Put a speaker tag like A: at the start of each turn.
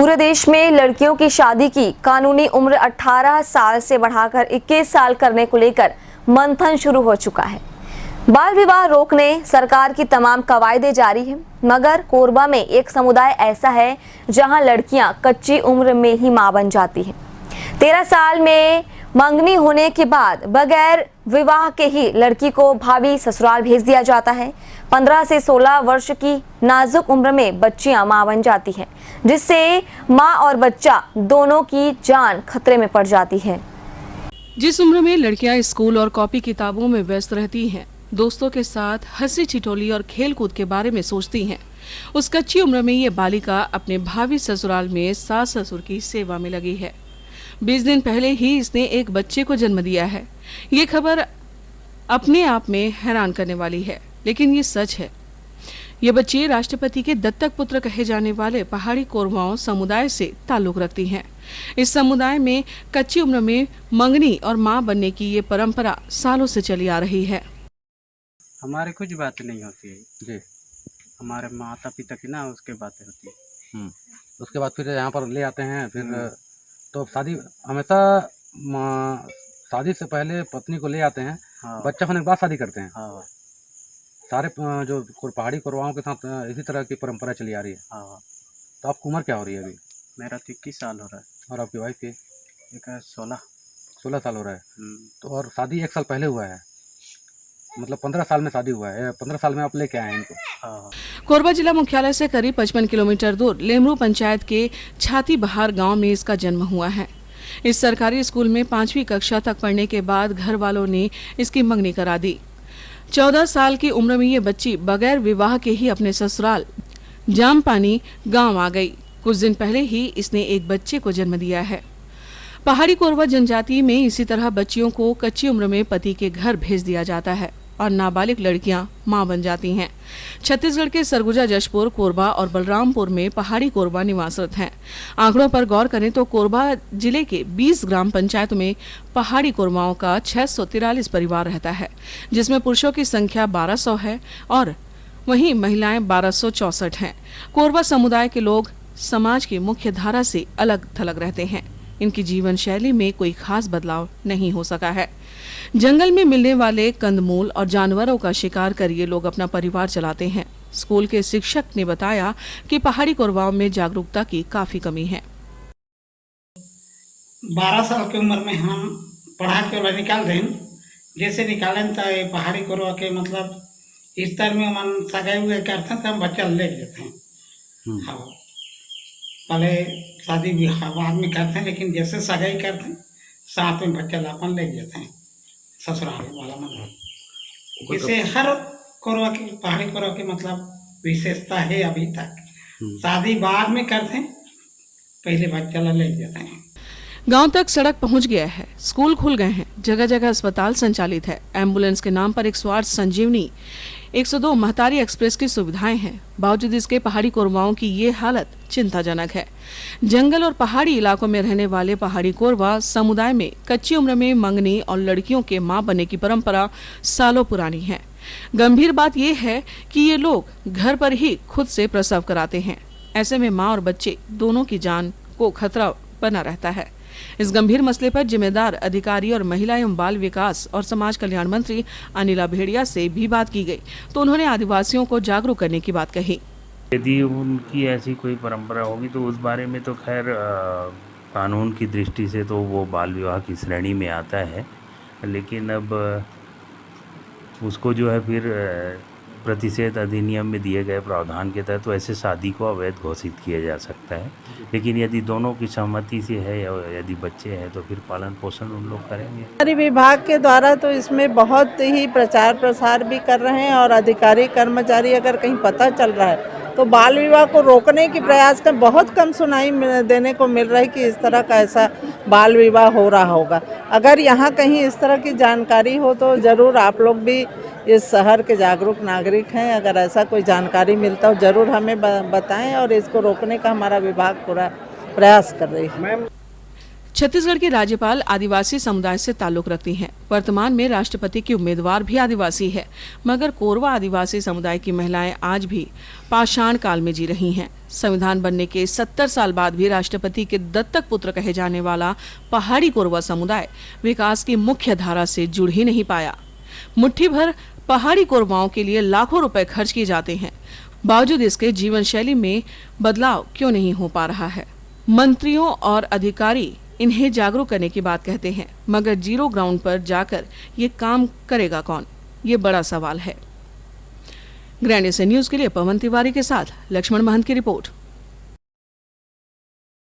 A: पूरे देश में लड़कियों की शादी की कानूनी उम्र 18 साल से बढ़ाकर 21 साल करने को लेकर मंथन शुरू हो चुका है। बाल विवाह रोकने सरकार की तमाम कवायदें जारी हैं, मगर कोरबा में एक समुदाय ऐसा है जहां लड़कियां कच्ची उम्र में ही मां बन जाती हैं। 13 साल में मंगनी होने के बाद बगैर विवाह के ही लड़की को भाभी ससुराल भेज दिया जाता है। 15 से 16 वर्ष की नाजुक उम्र में बच्चियां मां बन जाती हैं, जिससे मां और बच्चा दोनों की जान खतरे में पड़ जाती है।
B: जिस उम्र में लड़कियां स्कूल और कॉपी किताबों में व्यस्त रहती हैं, दोस्तों के साथ हंसी ठिठोली और खेल कूद के बारे में सोचती हैं, उस कच्ची उम्र में ये बालिका अपने भावी ससुराल में सास ससुर की सेवा में लगी है। 20 दिन पहले ही इसने एक बच्चे को जन्म दिया है। ये खबर अपने आप में हैरान करने वाली है, लेकिन ये सच है। ये बच्ची राष्ट्रपति के दत्तक पुत्र कहे जाने वाले पहाड़ी कोरवाओं समुदाय से ताल्लुक रखती हैं। इस समुदाय में कच्ची उम्र में मंगनी और मां बनने की ये परंपरा सालों से चली आ रही है।
C: हमारे कुछ बातें नहीं होती है जी, हमारे माता पिता की ना उसके बातें होती है।
D: उसके बाद फिर यहाँ पर ले आते हैं। फिर तो शादी हमेशा शादी से पहले पत्नी को ले आते हैं।
C: हाँ।
D: बच्चा होने के बाद शादी करते हैं।
C: हाँ।
D: सारे जो पहाड़ी कोरवाओं के साथ इसी तरह की परंपरा चली आ रही है।
C: हाँ।
D: तो आपकी उम्र क्या हो रही है अभी?
C: मेरा तो 21 साल हो रहा है।
D: और आपकी वाइफ की?
C: एक 16
D: साल हो रहा है। तो और शादी 1 साल पहले हुआ है, मतलब 15 साल में शादी हुआ है। 15 साल में आप लेके आए हैं इनको।
C: हाँ।
B: कोरबा जिला मुख्यालय से करीब 55 किलोमीटर दूर लेमरू पंचायत के छाती बहार गांव में इसका जन्म हुआ है। इस सरकारी स्कूल में 5वीं कक्षा तक पढ़ने के बाद घर वालों ने इसकी मंगनी करा दी। 14 साल की उम्र में ये बच्ची बगैर विवाह के ही अपने ससुराल जामपानी गांव आ गई। कुछ दिन पहले ही इसने एक बच्चे को जन्म दिया है। पहाड़ी कोरवा जनजाति में इसी तरह बच्चियों को कच्ची उम्र में पति के घर भेज दिया जाता है और नाबालिग लड़कियां मां बन जाती हैं। छत्तीसगढ़ के सरगुजा, जशपुर, कोरबा और बलरामपुर में पहाड़ी कोरबा निवासरत हैं। आंकड़ों पर गौर करें तो कोरबा जिले के 20 ग्राम पंचायतों में पहाड़ी कोरवाओं का 643 परिवार रहता है, जिसमें पुरुषों की संख्या 1200 है और वहीं महिलाएं 1264 हैं। कोरबा समुदाय के लोग समाज की मुख्य धारा से अलग थलग रहते हैं। इनकी जीवन शैली में कोई खास बदलाव नहीं हो सका है। जंगल में मिलने वाले कंदमूल और जानवरों का शिकार कर ये लोग अपना परिवार चलाते हैं। स्कूल के शिक्षक ने बताया कि पहाड़ी कोरवाओं में जागरूकता की काफी कमी है।
E: 12 साल की उम्र में हम पढ़ा के निकाल दें, जैसे निकालें तो पहाड़ी कोरवा के मतलब इस तरह में मन सगाई हुए करते हैं तो हम बच्चा ले लेते हैं। हाँ, पहले शादी बाद में करते हैं, लेकिन जैसे सगाई करते हैं साथ में बच्चा लापन ले लेते हैं ससुराल वाला मतलब। इसे हर कोरवा की पहाड़ी कोरवा की मतलब विशेषता है। अभी तक शादी बाद में करते हैं, पहले बच्चा ले लेते हैं।
B: गांव तक सड़क पहुंच गया है, स्कूल खुल गए हैं, जगह जगह अस्पताल संचालित है। एम्बुलेंस के नाम पर 108 संजीवनी, 102 महतारी एक्सप्रेस की सुविधाएं हैं। बावजूद इसके पहाड़ी कोरवाओं की ये हालत चिंताजनक है। जंगल और पहाड़ी इलाकों में रहने वाले पहाड़ी कोरवा समुदाय में कच्ची उम्र में मंगनी और लड़कियों के मां बनने की परंपरा सालों पुरानी है। गंभीर बात यह है कि ये लोग घर पर ही खुद से प्रसव कराते हैं। ऐसे में माँ और बच्चे दोनों की जान को खतरा बना रहता है। इस गंभीर मसले पर जिम्मेदार अधिकारी और महिला एवं बाल विकास और समाज कल्याण मंत्री अनिला भेड़िया से भी बात की गई, तो उन्होंने आदिवासियों को जागरूक करने की बात कही।
F: यदि उनकी ऐसी कोई परंपरा होगी तो उस बारे में तो खैर कानून की दृष्टि से तो वो बाल विवाह की श्रेणी में आता है, लेकिन अब उसको जो है फिर प्रतिषेध अधिनियम में दिए गए प्रावधान के तहत तो ऐसे शादी को अवैध घोषित किया जा सकता है। लेकिन यदि दोनों की सहमति से है या यदि बच्चे हैं तो फिर पालन पोषण उन लोग करेंगे।
G: हमारे विभाग के द्वारा तो इसमें बहुत ही प्रचार प्रसार भी कर रहे हैं और अधिकारी कर्मचारी अगर कहीं पता चल रहा है तो बाल विवाह को रोकने की प्रयास कर बहुत कम सुनाई देने को मिल रहा है कि इस तरह का ऐसा बाल विवाह हो रहा होगा। अगर यहाँ कहीं इस तरह की जानकारी हो तो ज़रूर आप लोग भी इस शहर के जागरूक नागरिक हैं, अगर ऐसा कोई जानकारी मिलता हो ज़रूर हमें बताएं और इसको रोकने का हमारा विभाग पूरा प्रयास कर रही है।
B: छत्तीसगढ़ की राज्यपाल आदिवासी समुदाय से ताल्लुक रखती हैं। वर्तमान में राष्ट्रपति की उम्मीदवार भी आदिवासी है, मगर कोरवा आदिवासी समुदाय की महिलाएं आज भी पाषाण काल में जी रही हैं। संविधान बनने के 70 साल बाद भी राष्ट्रपति के दत्तक पुत्र कहे जाने वाला पहाड़ी कोरवा समुदाय विकास की मुख्य धारा से जुड़ ही नहीं पाया। मुट्ठी भर पहाड़ी कोरवाओं के लिए लाखों रुपए खर्च किए जाते हैं, बावजूद इसके जीवन शैली में बदलाव क्यों नहीं हो पा रहा है। मंत्रियों और अधिकारी इन्हें जागरूक करने की बात कहते हैं, मगर जीरो ग्राउंड पर जाकर ये काम करेगा कौन, ये बड़ा सवाल है। ग्रैंड एशिया न्यूज के लिए पवन तिवारी के साथ लक्ष्मण महंत की रिपोर्ट।